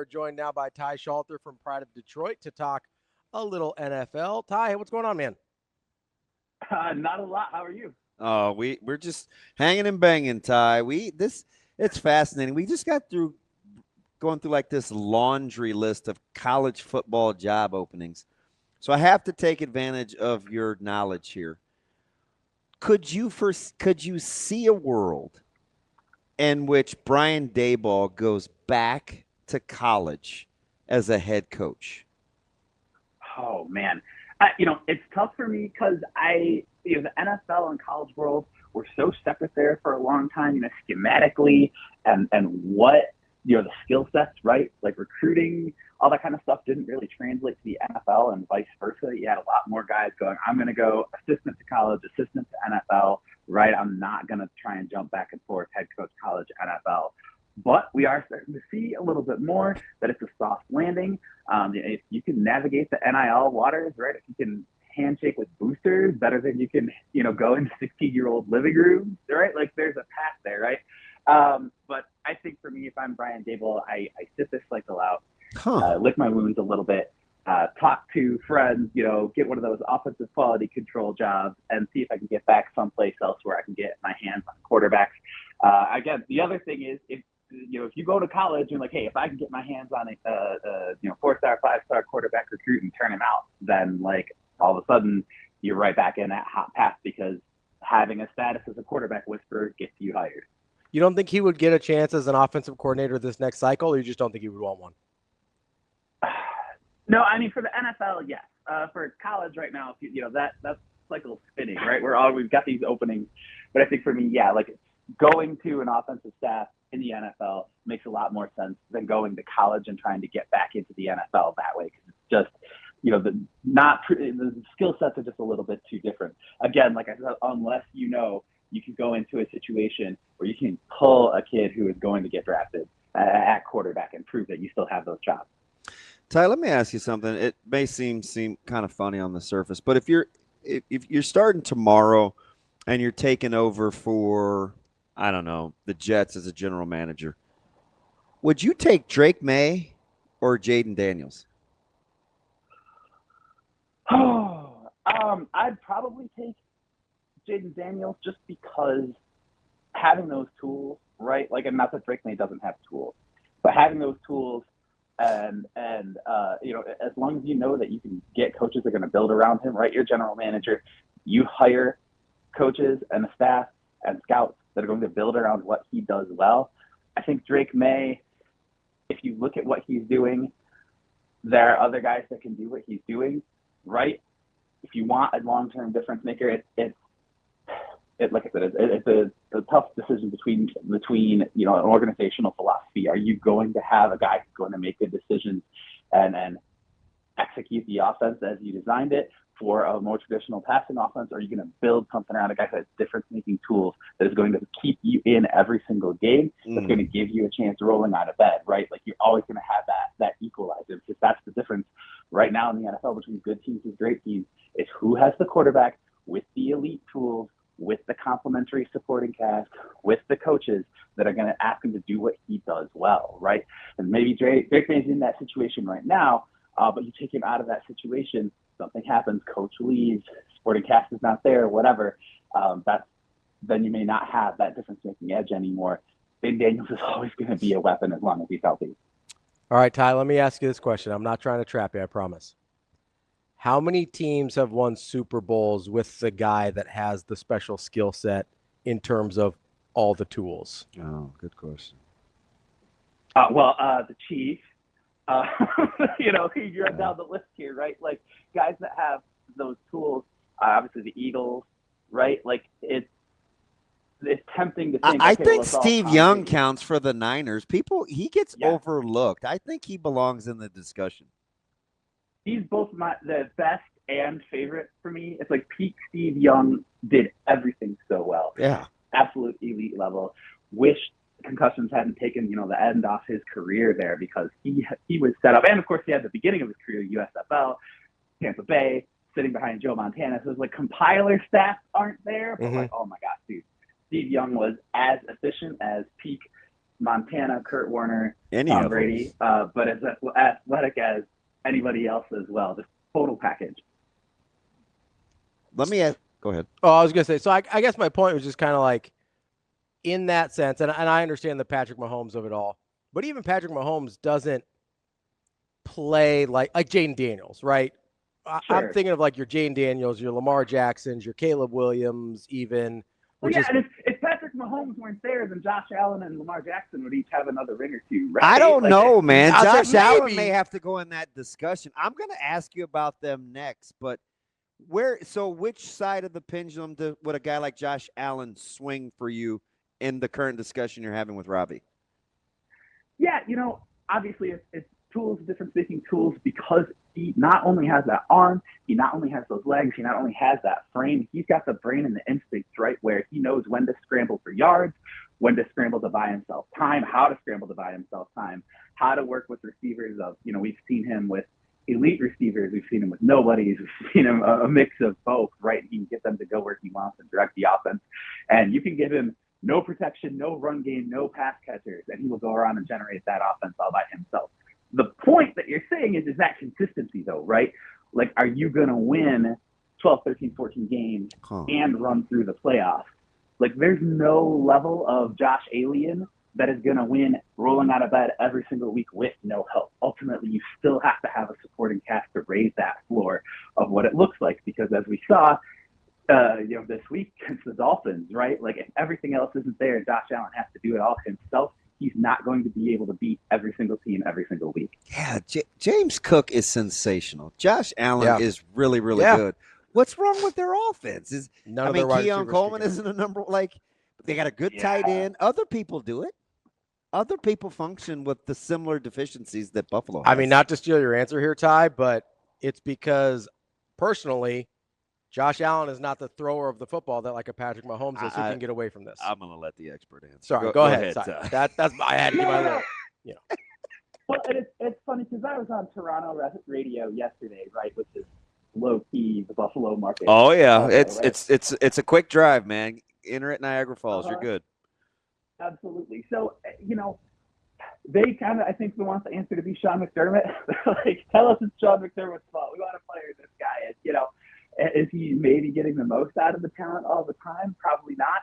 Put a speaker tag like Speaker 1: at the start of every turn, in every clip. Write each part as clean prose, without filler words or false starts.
Speaker 1: are joined now by Ty Schalter from Pride of Detroit to talk a little NFL. Ty, what's going on, man?
Speaker 2: Not a lot. How are you?
Speaker 3: Oh, we're just hanging and banging, Ty. It's fascinating. We just got through going through like this laundry list of college football job openings. So I have to take advantage of your knowledge here. Could you see a world in which Brian Daboll goes back to college as a head coach?
Speaker 2: Oh man, it's tough for me because the NFL and college world were so separate there for a long time. Schematically and what the skill sets, right? Like recruiting, all that kind of stuff didn't really translate to the NFL and vice versa. You had a lot more guys going, I'm going to go assistant to college, assistant to NFL, right? I'm not going to try and jump back and forth, head coach, college, NFL. But we are starting to see a little bit more that it's a soft landing. If you can navigate the NIL waters, right? If you can handshake with boosters better than you can, go into 16-year-old living rooms, right? Like there's a path there, right? But I think for me, if I'm Brian Daboll, I sit this cycle out, lick my wounds a little bit, talk to friends, get one of those offensive quality control jobs and see if I can get back someplace else where I can get my hands on quarterbacks. Again, the other thing is if you go to college and like, hey, if I can get my hands on a 4-star, 5-star quarterback recruit and turn him out, then like all of a sudden you're right back in that hot path because having a status as a quarterback whisperer gets you hired.
Speaker 1: You don't think he would get a chance as an offensive coordinator this next cycle, or you just don't think he would want one?
Speaker 2: No, I mean, for the NFL, yes. For college right now, that cycle's spinning, right? We've got these openings. But I think for me, yeah, like going to an offensive staff in the NFL makes a lot more sense than going to college and trying to get back into the NFL that way. Because it's just, the skill sets are just a little bit too different. Again, like I said, unless you can go into a situation where you can pull a kid who is going to get drafted at quarterback and prove that you still have those chops.
Speaker 3: Ty, let me ask you something. It may seem kind of funny on the surface, but if you're starting tomorrow and you're taking over for, I don't know, the Jets as a general manager, would you take Drake May or Jaden Daniels?
Speaker 2: I'd probably take Jaden Daniels just because having those tools, right? Like, and not that Drake May doesn't have tools, but having those tools and as long as you know that you can get coaches that are going to build around him, right? You're general manager, you hire coaches and a staff and scouts that are going to build around what he does well. I think Drake May, if you look at what he's doing, there are other guys that can do what he's doing, right? If you want a long-term difference maker, it's like I said, it's a tough decision between an organizational philosophy. Are you going to have a guy who's going to make good decisions and execute the offense as you designed it for a more traditional passing offense? Or are you going to build something around a guy that has difference-making tools that is going to keep you in every single game, that's going to give you a chance rolling out of bed, right? Like you're always going to have that equalizer, because that's the difference right now in the NFL between good teams and great teams, is who has the quarterback with the elite tools, with the complementary supporting cast, with the coaches that are going to ask him to do what he does well, right? And maybe Drake May's in that situation right now, but you take him out of that situation, something happens, coach leaves, supporting cast is not there, whatever, then you may not have that difference-making edge anymore. Ben Daniels is always going to be a weapon as long as he's healthy.
Speaker 1: All right, Ty, let me ask you this question. I'm not trying to trap you, I promise. How many teams have won Super Bowls with the guy that has the special skill set in terms of all the tools?
Speaker 3: Oh, good question.
Speaker 2: The Chiefs, you're down the list here, right? Like guys that have those tools, obviously the Eagles, right? Like it's tempting to think.
Speaker 3: I think Steve Young counts for the Niners. He gets overlooked. I think he belongs in the discussion.
Speaker 2: He's both the best and favorite for me. It's like peak Steve Young did everything so well.
Speaker 3: Yeah.
Speaker 2: Absolute elite level. Wish concussions hadn't taken, the end off his career there, because he was set up. And of course he had the beginning of his career, USFL, Tampa Bay, sitting behind Joe Montana. So it's like compiler stats aren't there, but like, oh my gosh, dude. Steve Young was as efficient as peak Montana, Kurt Warner,
Speaker 3: Any
Speaker 2: Tom
Speaker 3: of them.
Speaker 2: Brady, but as athletic as anybody else as well. Just total package.
Speaker 3: Let me ask. Go ahead.
Speaker 1: Oh, I was going to say, so I guess my point was just kind of like in that sense, and I understand the Patrick Mahomes of it all, but even Patrick Mahomes doesn't play like Jaden Daniels, right?
Speaker 2: Sure.
Speaker 1: I'm thinking of like your Jaden Daniels, your Lamar Jacksons, your Caleb Williams, even.
Speaker 2: Well, yeah, and if Patrick Mahomes weren't there, then Josh Allen and Lamar Jackson would each have another ring or two, right?
Speaker 3: I don't know, man.
Speaker 1: I'll
Speaker 3: Josh
Speaker 1: say
Speaker 3: Allen
Speaker 1: maybe.
Speaker 3: may have to go in that discussion. I'm going to ask you about them next, but which side of the pendulum would a guy like Josh Allen swing for you in the current discussion you're having with Ravi?
Speaker 2: Yeah, obviously it's tools, different speaking tools, because he not only has that arm, he not only has those legs, he not only has that frame, he's got the brain and the instincts, right, where he knows when to scramble for yards, when to scramble to buy himself time, how to scramble to buy himself time, how to work with receivers of, we've seen him with elite receivers, we've seen him with nobodies, we've seen him a mix of both, right? He can get them to go where he wants and direct the offense. And you can give him no protection, no run game, no pass catchers, and he will go around and generate that offense all by himself. The point that you're saying is that consistency, though, right? Like, are you going to win 12, 13, 14 games and run through the playoffs? Like, there's no level of Josh Allen that is going to win rolling out of bed every single week with no help. Ultimately, you still have to have a supporting cast to raise that floor of what it looks like, because as we saw, this week against the Dolphins, right? Like, if everything else isn't there, Josh Allen has to do it all himself. He's not going to be able to beat every single team every single week.
Speaker 3: Yeah, James Cook is sensational. Josh Allen is really, really good. What's wrong with their offense? Keon Coleman isn't a number, they got a good tight end. Other people do it. Other people function with the similar deficiencies that Buffalo has.
Speaker 1: I mean, not to steal your answer here, Ty, but it's because personally, Josh Allen is not the thrower of the football that like a Patrick Mahomes is who can get away from this.
Speaker 3: I'm going to let the expert answer.
Speaker 1: Sorry, go ahead. That's I had to give my little,
Speaker 2: Well, it's funny because I was on Toronto radio yesterday, right, which is low key the Buffalo market.
Speaker 3: Oh yeah, it's a quick drive, man. Enter at Niagara Falls, you're good.
Speaker 2: Absolutely. So they kind of, I think, want the answer to be Sean McDermott. Like, tell us it's Sean McDermott's fault. We want to fire this guy. And, is he maybe getting the most out of the talent all the time? Probably not.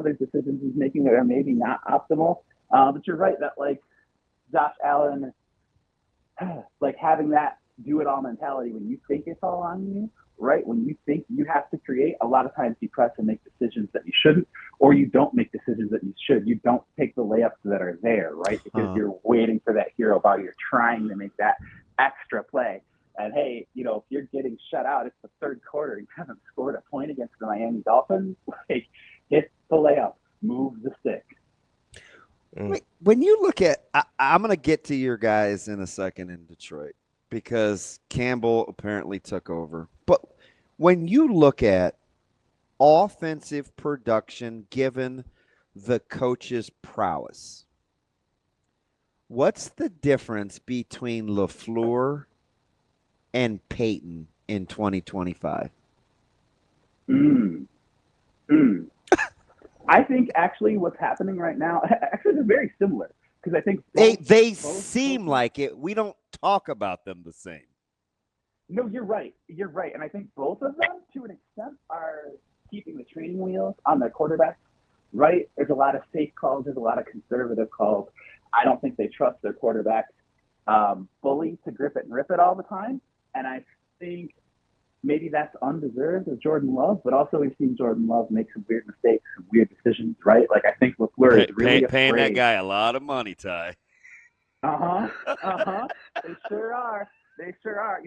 Speaker 2: There's decisions he's making that are maybe not optimal. But you're right that, like, Josh Allen, like, having that do-it-all mentality when you think it's all on you, right? When you think you have to create, a lot of times you press and make decisions that you shouldn't, or you don't make decisions that you should. You don't take the layups that are there, right? Because you're waiting for that hero ball. You're trying to make that extra play. And, hey, if you're getting shut out, it's the third quarter, you haven't scored a point against the Miami Dolphins, like, hit the layup, move the stick.
Speaker 3: When you look at I'm going to get to your guys in a second in Detroit because Campbell apparently took over. But when you look at offensive production given the coach's prowess, what's the difference between LaFleur and Peyton in 2025?
Speaker 2: I think actually what's happening right now, actually they're very similar, because I think
Speaker 3: they seem like it. We don't talk about them the same.
Speaker 2: No, you're right. You're right. And I think both of them, to an extent, are keeping the training wheels on their quarterbacks, right? There's a lot of safe calls. There's a lot of conservative calls. I don't think they trust their quarterbacks fully to grip it and rip it all the time. And I think maybe that's undeserved of Jordan Love, but also we've seen Jordan Love make some weird mistakes, some weird decisions, right? Like, I think LaFleur is really
Speaker 3: paying that guy a lot of money, Ty.
Speaker 2: They sure are. They sure are.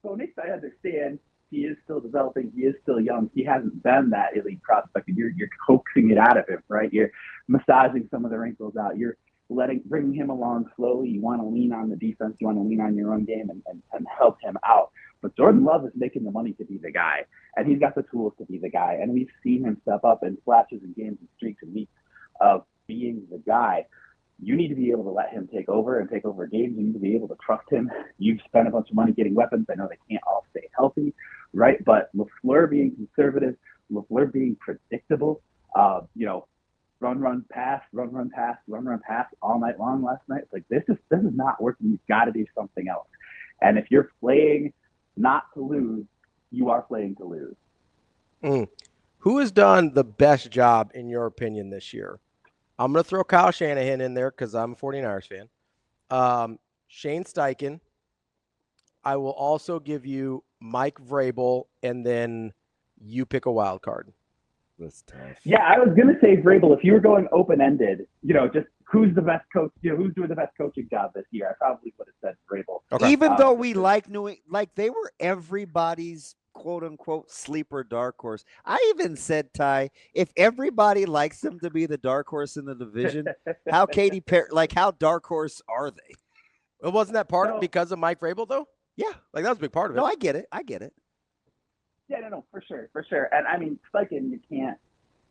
Speaker 2: So Nick, I understand he is still developing. He is still young. He hasn't been that elite prospect. You're coaxing it out of him, right? You're massaging some of the wrinkles out. You're bringing him along slowly. You want to lean on the defense. You want to lean on your own game and help him out. But Jordan Love is making the money to be the guy, and he's got the tools to be the guy. And we've seen him step up in flashes and games and streaks and weeks of being the guy. You need to be able to let him take over games. You need to be able to trust him. You've spent a bunch of money getting weapons. I know they can't all stay healthy, right? But LaFleur being conservative, LaFleur being predictable, run, pass, run, pass all night long last night. It's like, this is not working. You've got to do something else. And if you're playing not to lose, you are playing to lose.
Speaker 1: Who has done the best job, in your opinion, this year? I'm going to throw Kyle Shanahan in there because I'm a 49ers fan. Shane Steichen. I will also give you Mike Vrabel, and then you pick a wild card.
Speaker 3: That's tough.
Speaker 2: Yeah, I was going to say Vrabel. If you were going open-ended, just who's the best coach, who's doing the best coaching job this year, I probably would have said Vrabel.
Speaker 3: Okay. Even though we they were everybody's quote-unquote sleeper dark horse. I even said, Ty, if everybody likes them to be the dark horse in the division, how dark horse are they?
Speaker 1: Well, wasn't that because of Mike Vrabel, though?
Speaker 3: Yeah.
Speaker 1: Like, that was a big part of it.
Speaker 3: No, I get it.
Speaker 2: Yeah, no, for sure. And I mean, Steichen,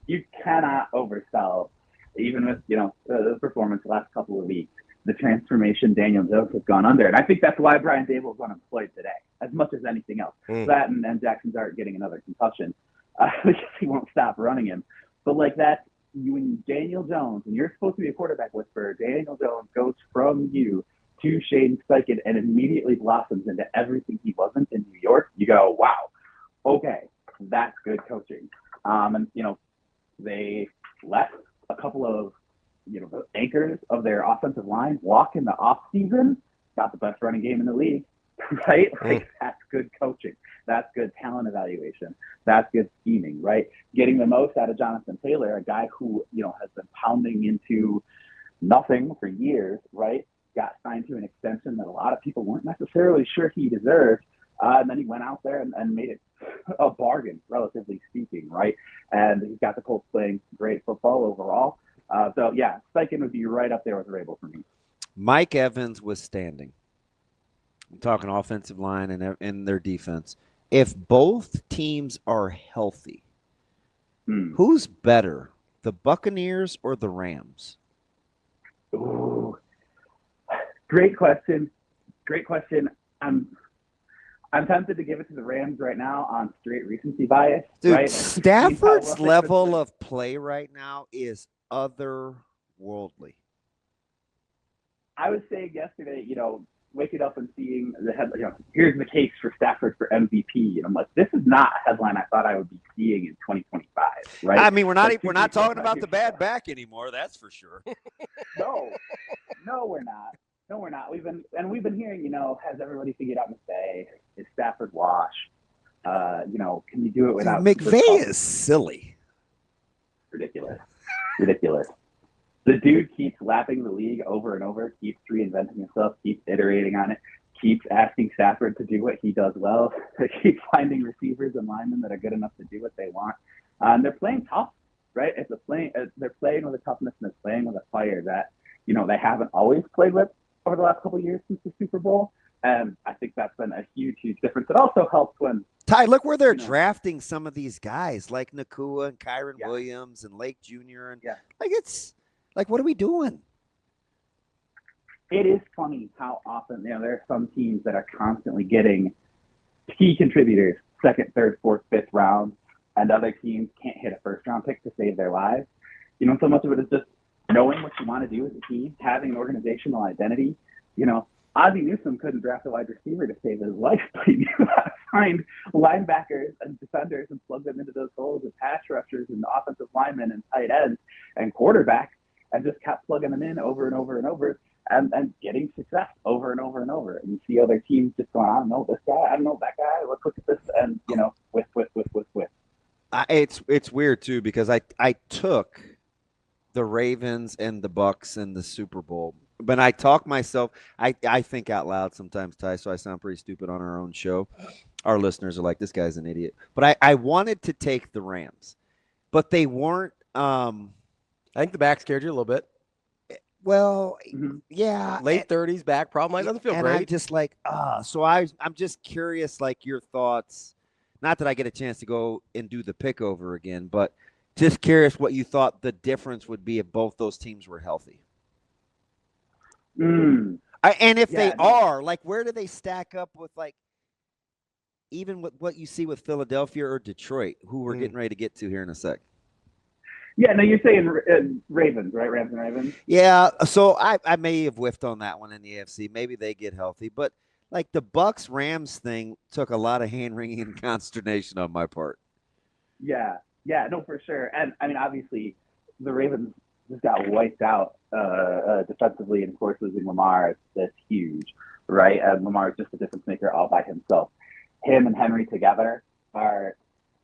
Speaker 2: you cannot oversell, even with, the performance the last couple of weeks, the transformation Daniel Jones has gone under. And I think that's why Brian Dable is unemployed today, as much as anything else. That and Jackson Dart getting another concussion, because he won't stop running him. But like that, when Daniel Jones, and you're supposed to be a quarterback whisperer, Daniel Jones goes from you to Shane Steichen and immediately blossoms into everything he wasn't in New York, you go, wow, okay, that's good coaching. And, they let a couple of, the anchors of their offensive line walk in the offseason, got the best running game in the league, right? Like, that's good coaching. That's good talent evaluation. That's good scheming, right? Getting the most out of Jonathan Taylor, a guy who, has been pounding into nothing for years, right? Got signed to an extension that a lot of people weren't necessarily sure he deserved. And then he went out there and made it a bargain, relatively speaking, right? And he's got the Colts playing great football overall. So, yeah, Steichen would be right up there with Vrabel for me.
Speaker 3: Mike Evans was standing. I'm talking offensive line and their defense. If both teams are healthy, who's better, the Buccaneers or the Rams?
Speaker 2: Ooh, great question. I'm tempted to give it to the Rams right now on straight recency bias.
Speaker 3: Dude,
Speaker 2: right?
Speaker 3: Stafford's level of play right now is otherworldly.
Speaker 2: I was saying yesterday, waking up and seeing the headline, here's the case for Stafford for MVP. And I'm like, this is not a headline I thought I would be seeing in 2025, right?
Speaker 3: I mean, we're not talking about the bad back anymore, that's for sure.
Speaker 2: No, we're not. No, we're not. We've been hearing, has everybody figured out McVay? Is Stafford wash? Can you do it without
Speaker 3: McVay is silly.
Speaker 2: Ridiculous. The dude keeps lapping the league over and over, keeps reinventing himself, keeps iterating on it, keeps asking Stafford to do what he does well, keeps finding receivers and linemen that are good enough to do what they want. And they're playing tough, right? They're playing with a toughness and they're playing with a fire that, they haven't always played with over the last couple of years since the Super Bowl. And I think that's been a huge, huge difference. It also helps when
Speaker 3: Ty, look where they're drafting some of these guys like Nakua and Kyron Williams and Lake Jr. And it's like, what are we doing?
Speaker 2: It is funny how often, there are some teams that are constantly getting key contributors, second, third, fourth, fifth round, and other teams can't hit a first round pick to save their lives. So much of it is just knowing what you want to do as a team, having an organizational identity. Ozzie Newsome couldn't draft a wide receiver to save his life, but he knew how to find linebackers and defenders and plug them into those holes and pass rushers and offensive linemen and tight ends and quarterbacks, and just kept plugging them in over and over and over and getting success over and over and over. And you see other teams just going, I don't know this guy, I don't know that guy, let's look at this, and, with.
Speaker 3: It's weird, too, because I took the Ravens and the Bucks in the Super Bowl. But I talk myself, I think out loud sometimes, Ty, so I sound pretty stupid on our own show. Our listeners are like, this guy's an idiot. But I wanted to take the Rams, but they weren't. I
Speaker 1: think the back scared you a little bit.
Speaker 3: Well, yeah.
Speaker 1: Late 30s back problem. Doesn't feel great.
Speaker 3: And I'm just like, so I'm just curious, like, your thoughts. Not that I get a chance to go and do the pick over again, but just curious what you thought the difference would be if both those teams were healthy. And if they are, like, where do they stack up with, like, even with what you see with Philadelphia or Detroit, who we're getting ready to get to here in a sec?
Speaker 2: Yeah, no, you're saying Ravens, right? Rams and Ravens.
Speaker 3: Yeah, so I may have whiffed on that one in the AFC. Maybe they get healthy, but like the Bucks Rams thing took a lot of hand wringing and consternation on my part.
Speaker 2: Yeah, no, for sure. And I mean, obviously, the Ravens just got wiped out defensively, and of course, losing Lamar is huge, right? And Lamar is just a difference maker all by himself. Him and Henry together are,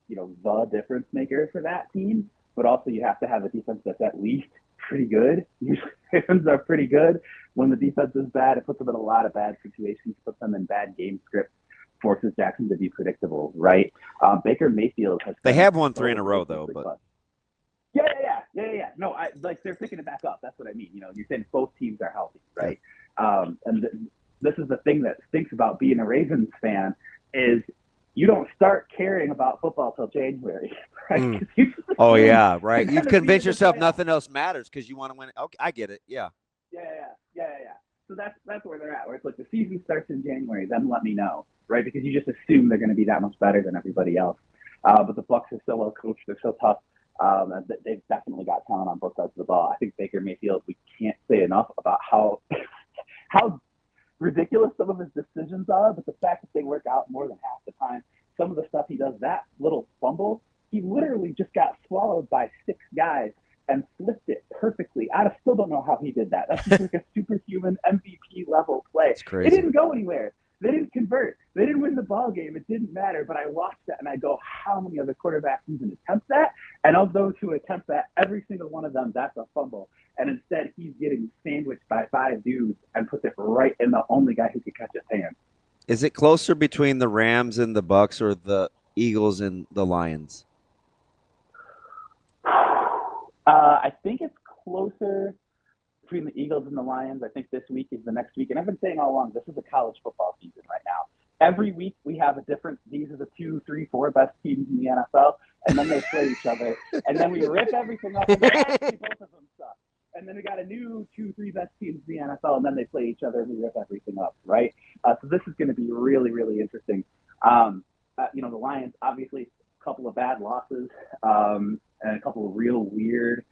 Speaker 2: the difference maker for that team. But also, you have to have a defense that's at least pretty good. Usually, Ravens are pretty good. When the defense is bad, it puts them in a lot of bad situations, puts them in bad game scripts, forces Jackson to be predictable, right? Baker Mayfield has.
Speaker 3: They have won 3 in a row, though. But
Speaker 2: yeah. No, they're picking it back up. That's what I mean. You're saying both teams are healthy, right? This is the thing that stinks about being a Ravens fan is you don't start caring about football till January, right?
Speaker 3: Oh yeah, right. You've convinced yourself nothing else matters because you want to win. Okay, I get it. Yeah.
Speaker 2: Yeah. So that's where they're at. Where it's like the season starts in January, then let me know, right? Because you just assume they're going to be that much better than everybody else. But the Bucs are so well coached, they're so tough. They've definitely got talent on both sides of the ball. I think Baker Mayfield, we can't say enough about how ridiculous some of his decisions are, but the fact that they work out more than half the time, some of the stuff he does, that little fumble, he literally just got swallowed by 6 guys and flipped it perfectly. I still don't know how he did that. That's just like a superhuman MVP level play.
Speaker 3: It's crazy.
Speaker 2: It didn't go anywhere. They didn't convert. They didn't win the ball game. It didn't matter. But I watched that and I go, how many other quarterbacks even attempt that? And of those who attempt that, every single one of them, that's a fumble. And instead, he's getting sandwiched by 5 dudes and puts it right in the only guy who could catch his hand.
Speaker 3: Is it closer between the Rams and the Bucks or the Eagles and the Lions?
Speaker 2: I think it's closer between the Eagles and the Lions. I think this week is the next week. And I've been saying all along, this is a college football season right now. Every week we have a different, these are the 2, 3, 4 best teams in the NFL, and then they play each other. And then we rip everything up, and actually both of them suck. And then we got a new 2, 3 best teams in the NFL, and then they play each other, and we rip everything up, right? So this is going to be really, really interesting. The Lions, obviously, a couple of bad losses, and a couple of real weird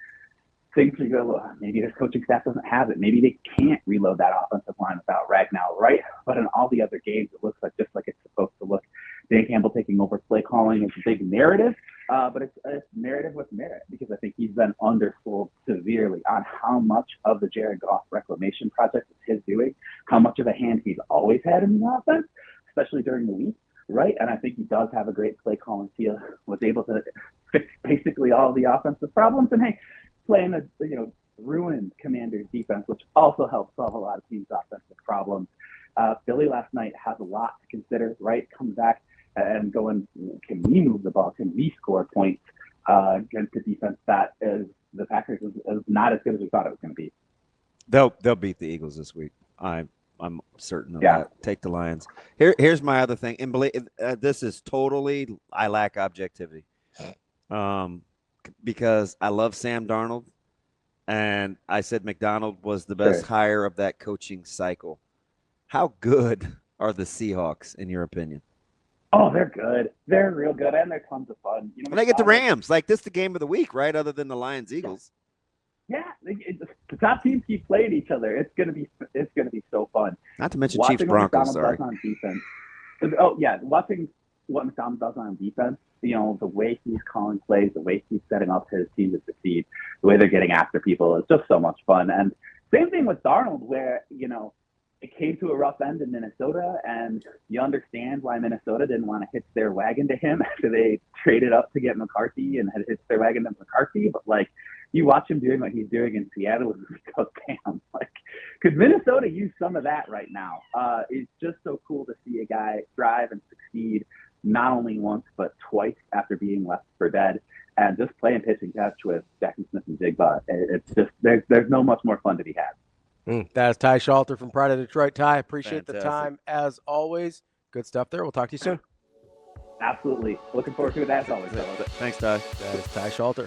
Speaker 2: things to go, well, maybe this coaching staff doesn't have it. Maybe they can't reload that offensive line without Ragnow, right? But in all the other games, it looks like just like it's supposed to look. Dan Campbell taking over play calling is a big narrative, but it's narrative with merit because I think he's been undersold severely on how much of the Jared Goff reclamation project is his doing, how much of a hand he's always had in the offense, especially during the week, right? And I think he does have a great play calling feel, was able to fix basically all the offensive problems. And hey, playing a ruined Commanders defense, which also helps solve a lot of teams' offensive problems. Philly last night has a lot to consider, right? Coming back and going, can we move the ball? Can we score points against a defense that is the Packers is not as good as we thought it was going to be?
Speaker 3: They'll beat the Eagles this week. I'm certain of that. Take the Lions. Here's my other thing, and this is totally I lack objectivity. Because I love Sam Darnold, and I said McDonald was the best hire of that coaching cycle. How good are the Seahawks, in your opinion?
Speaker 2: Oh, they're good. They're real good, and they're tons of fun.
Speaker 3: And they get the Rams. Like, this is the game of the week, right, other than the Lions-Eagles.
Speaker 2: Yeah, the top teams keep playing each other. It's gonna be so fun.
Speaker 3: Not to mention Chiefs-Broncos, sorry.
Speaker 2: On defense. Oh, yeah, watching what McDonald does on defense, the way he's calling plays, the way he's setting up his team to succeed, the way they're getting after people, it's just so much fun. And same thing with Darnold, where, it came to a rough end in Minnesota, and you understand why Minnesota didn't want to hitch their wagon to him after they traded up to get McCarthy and had hitched their wagon to McCarthy. But, you watch him doing what he's doing in Seattle, and you go, damn, could Minnesota use some of that right now? It's just so cool to see a guy thrive and succeed not only once but twice after being left for dead, and just playing pitch and catch with Jackson Smith and Jigba. It's just there's no much more fun to be had.
Speaker 1: That's Ty Schalter from Pride of Detroit. Ty, appreciate the time as always. Good stuff there. We'll talk to you soon.
Speaker 2: Absolutely. Looking forward to it as always.
Speaker 3: Thanks, Ty.
Speaker 1: That is Ty Schalter.